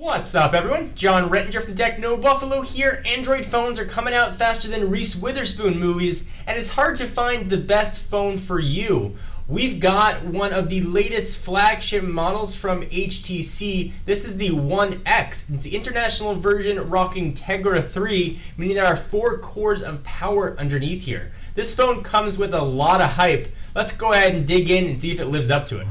What's up, everyone? John Rettinger from Techno Buffalo here. Android phones are coming out faster than Reese Witherspoon movies, and it's hard to find the best phone for you. We've got one of the latest flagship models from HTC. This is the One X. It's the international version rocking Tegra 3, meaning there are 4 cores of power underneath here. This phone comes with a lot of hype. Let's go ahead and dig in and see if it lives up to it.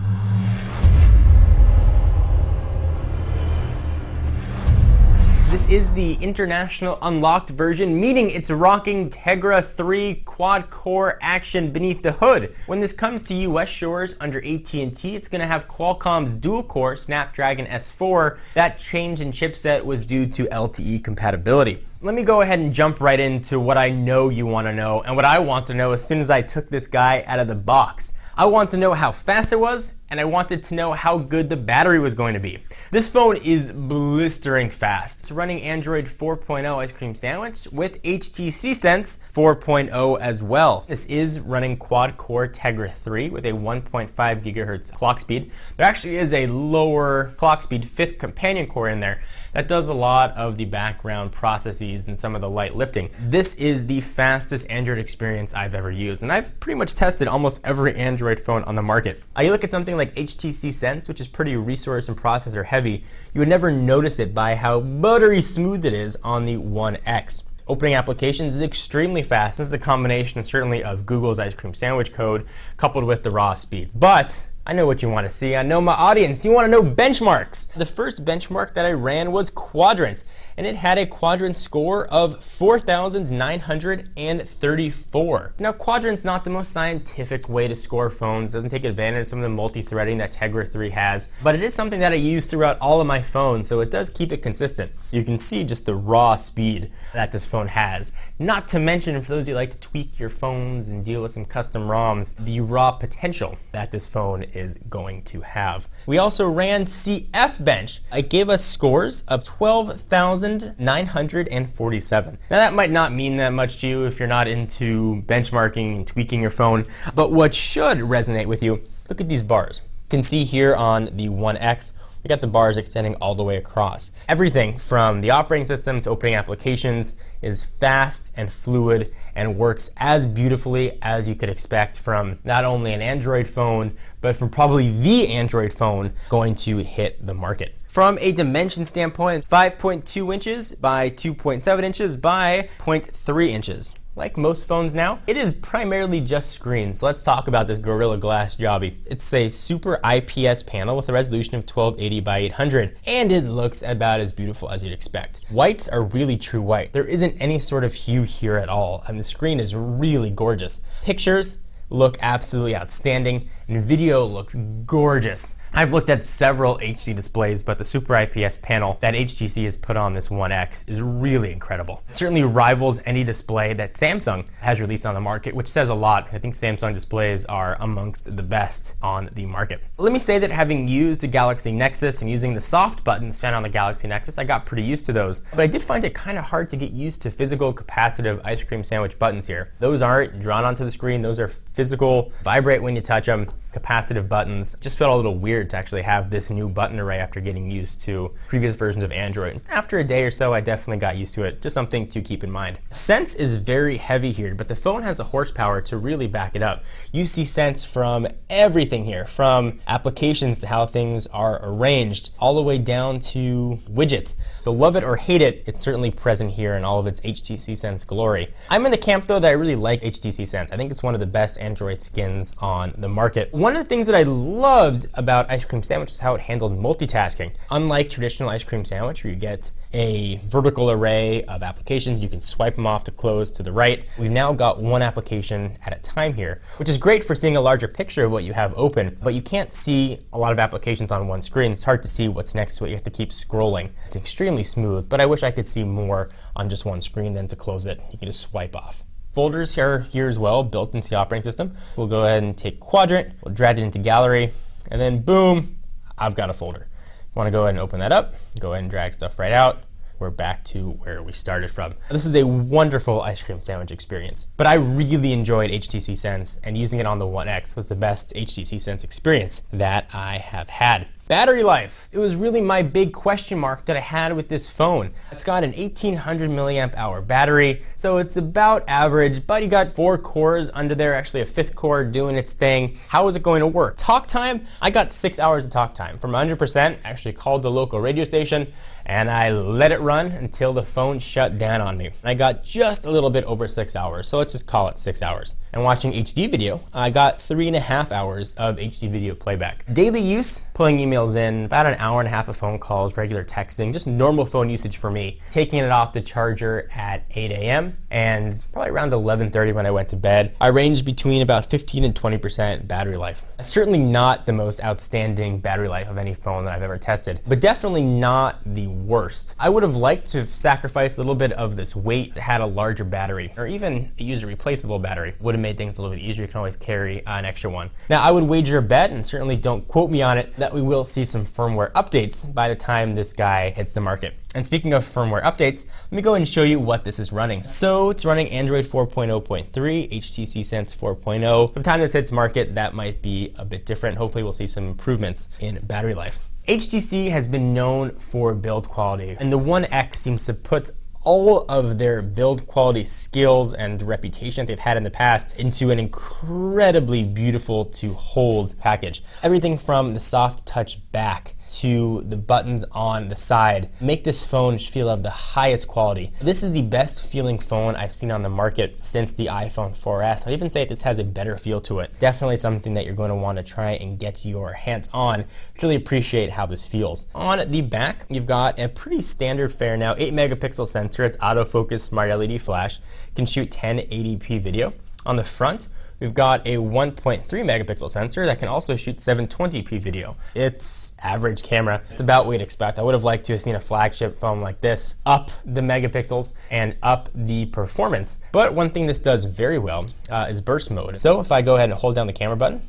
This is the international unlocked version, meaning it's rocking Tegra 3 quad-core action beneath the hood. When this comes to US shores under AT&T, it's going to have Qualcomm's dual-core Snapdragon S4. That change in chipset was due to LTE compatibility. Let me go ahead and jump right into what I know you want to know, and what I want to know as soon as I took this guy out of the box. I want to know how fast it was, and I wanted to know how good the battery was going to be. This phone is blistering fast. It's running Android 4.0 Ice Cream Sandwich with HTC Sense 4.0 as well. This is running quad-core Tegra 3 with a 1.5 gigahertz clock speed. There actually is a lower clock speed 5th companion core in there that does a lot of the background processes and some of the light lifting. This is the fastest Android experience I've ever used, and I've pretty much tested almost every Android phone on the market. You look at something like HTC Sense, which is pretty resource and processor heavy, you would never notice it by how buttery smooth it is on the One X. Opening applications is extremely fast. This is a combination certainly of Google's ice cream sandwich code coupled with the raw speeds. But I know what you want to see. I know my audience. You want to know benchmarks. The first benchmark that I ran was Quadrant, and it had a Quadrant score of 4,934. Now, Quadrant's not the most scientific way to score phones. It doesn't take advantage of some of the multi-threading that Tegra 3 has, but it is something that I use throughout all of my phones, so it does keep it consistent. You can see just the raw speed that this phone has. Not to mention, for those of you who like to tweak your phones and deal with some custom ROMs, the raw potential that this phone is going to have. We also ran CF Bench. It gave us scores of 12,947. Now that might not mean that much to you if you're not into benchmarking and tweaking your phone, but what should resonate with you, look at these bars. You can see here on the One X, we got the bars extending all the way across. Everything from the operating system to opening applications is fast and fluid and works as beautifully as you could expect from not only an Android phone, but from probably the Android phone going to hit the market. From a dimension standpoint, 5.2 inches by 2.7 inches by 0.3 inches. Like most phones now, it is primarily just screens. Let's talk about this Gorilla Glass jobby. It's a super IPS panel with a resolution of 1280 by 800, and it looks about as beautiful as you'd expect. Whites are really true white. There isn't any sort of hue here at all, and the screen is really gorgeous. Pictures look absolutely outstanding, and video looks gorgeous. I've looked at several HD displays, but the Super IPS panel that HTC has put on this One X is really incredible. It certainly rivals any display that Samsung has released on the market, which says a lot. I think Samsung displays are amongst the best on the market. Let me say that having used the Galaxy Nexus and using the soft buttons found on the Galaxy Nexus, I got pretty used to those. But I did find it kind of hard to get used to physical capacitive ice cream sandwich buttons here. Those aren't drawn onto the screen. Those are physical, vibrate when you touch them, capacitive buttons. It just felt a little weird to actually have this new button array after getting used to previous versions of Android. After a day or so, I definitely got used to it. Just something to keep in mind. Sense is very heavy here, but the phone has the horsepower to really back it up. You see Sense from everything here, from applications to how things are arranged, all the way down to widgets. So love it or hate it, it's certainly present here in all of its HTC Sense glory. I'm in the camp though that I really like HTC Sense. I think it's one of the best Android skins on the market. One of the things that I loved about Ice Cream Sandwich is how it handled multitasking. Unlike traditional Ice Cream Sandwich, where you get a vertical array of applications, you can swipe them off to close to the right. We've now got one application at a time here, which is great for seeing a larger picture of what you have open, but you can't see a lot of applications on one screen. It's hard to see what's next to it. You have to keep scrolling. It's extremely smooth, but I wish I could see more on just one screen. Then to close it, you can just swipe off. Folders are here as well, built into the operating system. We'll go ahead and take Quadrant, we'll drag it into Gallery, and then boom, I've got a folder. You want to go ahead and open that up, go ahead and drag stuff right out. We're back to where we started from. This is a wonderful ice cream sandwich experience, but I really enjoyed HTC Sense, and using it on the One X was the best HTC Sense experience that I have had. Battery life. It was really my big question mark that I had with this phone. It's got an 1800 milliamp hour battery, so it's about average, but you got 4 cores under there, actually a 5th core doing its thing. How is it going to work? Talk time, I got 6 hours of talk time. From 100%, I actually called the local radio station and I let it run until the phone shut down on me. I got just a little bit over 6 hours, so let's just call it 6 hours. And watching HD video, I got 3.5 hours of HD video playback. Daily use, pulling emails in, about an hour and a half of phone calls, regular texting, just normal phone usage for me. Taking it off the charger at 8 a.m. and probably around 11:30 when I went to bed. I ranged between about 15 and 20% battery life. Certainly not the most outstanding battery life of any phone that I've ever tested, but definitely not the worst. I would have liked to have sacrificed a little bit of this weight to had a larger battery, or even a user replaceable battery. Would have made things a little bit easier. You can always carry an extra one. Now, I would wager a bet, and certainly don't quote me on it, that we will see some firmware updates by the time this guy hits the market. And speaking of firmware updates, let me go ahead and show you what this is running. So it's running Android 4.0.3, HTC Sense 4.0. By the time this hits market, that might be a bit different. Hopefully we'll see some improvements in battery life. HTC has been known for build quality, and the One X seems to put all of their build quality skills and reputation they've had in the past into an incredibly beautiful to hold package. Everything from the soft touch back to the buttons on the side make this phone feel of the highest quality. This is the best feeling phone I've seen on the market since the iPhone 4S. I'd even say this has a better feel to it. Definitely something that you're going to want to try and get your hands on. Really appreciate how this feels. On the back, you've got a pretty standard fare now, 8 megapixel sensor. It's autofocus smart LED flash. Can shoot 1080p video. On the front, we've got a 1.3 megapixel sensor that can also shoot 720p video. It's average camera. It's about what you'd expect. I would have liked to have seen a flagship phone like this up the megapixels and up the performance. But one thing this does very well is burst mode. So if I go ahead and hold down the camera button,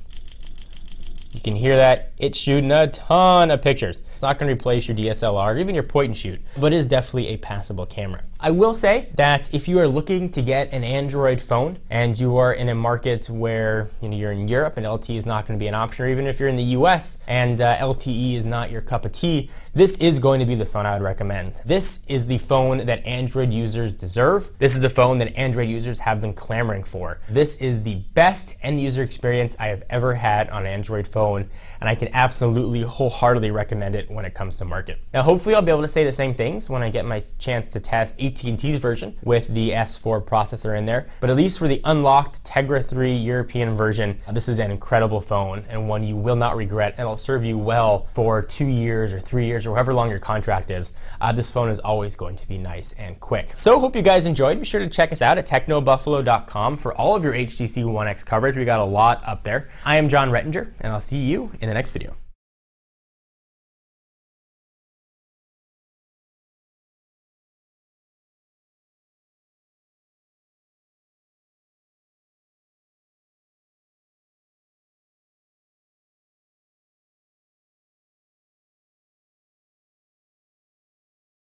you can hear that it's shooting a ton of pictures. It's not going to replace your DSLR or even your point and shoot, but it is definitely a passable camera. I will say that if you are looking to get an Android phone and you are in a market where you're in Europe and LTE is not going to be an option, or even if you're in the US and LTE is not your cup of tea, this is going to be the phone I would recommend. This is the phone that Android users deserve. This is the phone that Android users have been clamoring for. This is the best end user experience I have ever had on an Android phone, and I can absolutely wholeheartedly recommend it when it comes to market. Now, hopefully I'll be able to say the same things when I get my chance to test AT&T's version with the S4 processor in there, but at least for the unlocked Tegra 3 European version, this is an incredible phone and one you will not regret, and it'll serve you well for 2 years or 3 years or however long your contract is. This phone is always going to be nice and quick. So hope you guys enjoyed. Be sure to check us out at technobuffalo.com for all of your HTC One X coverage. We got a lot up there. I am John Rettinger, and I'll see you in the next video.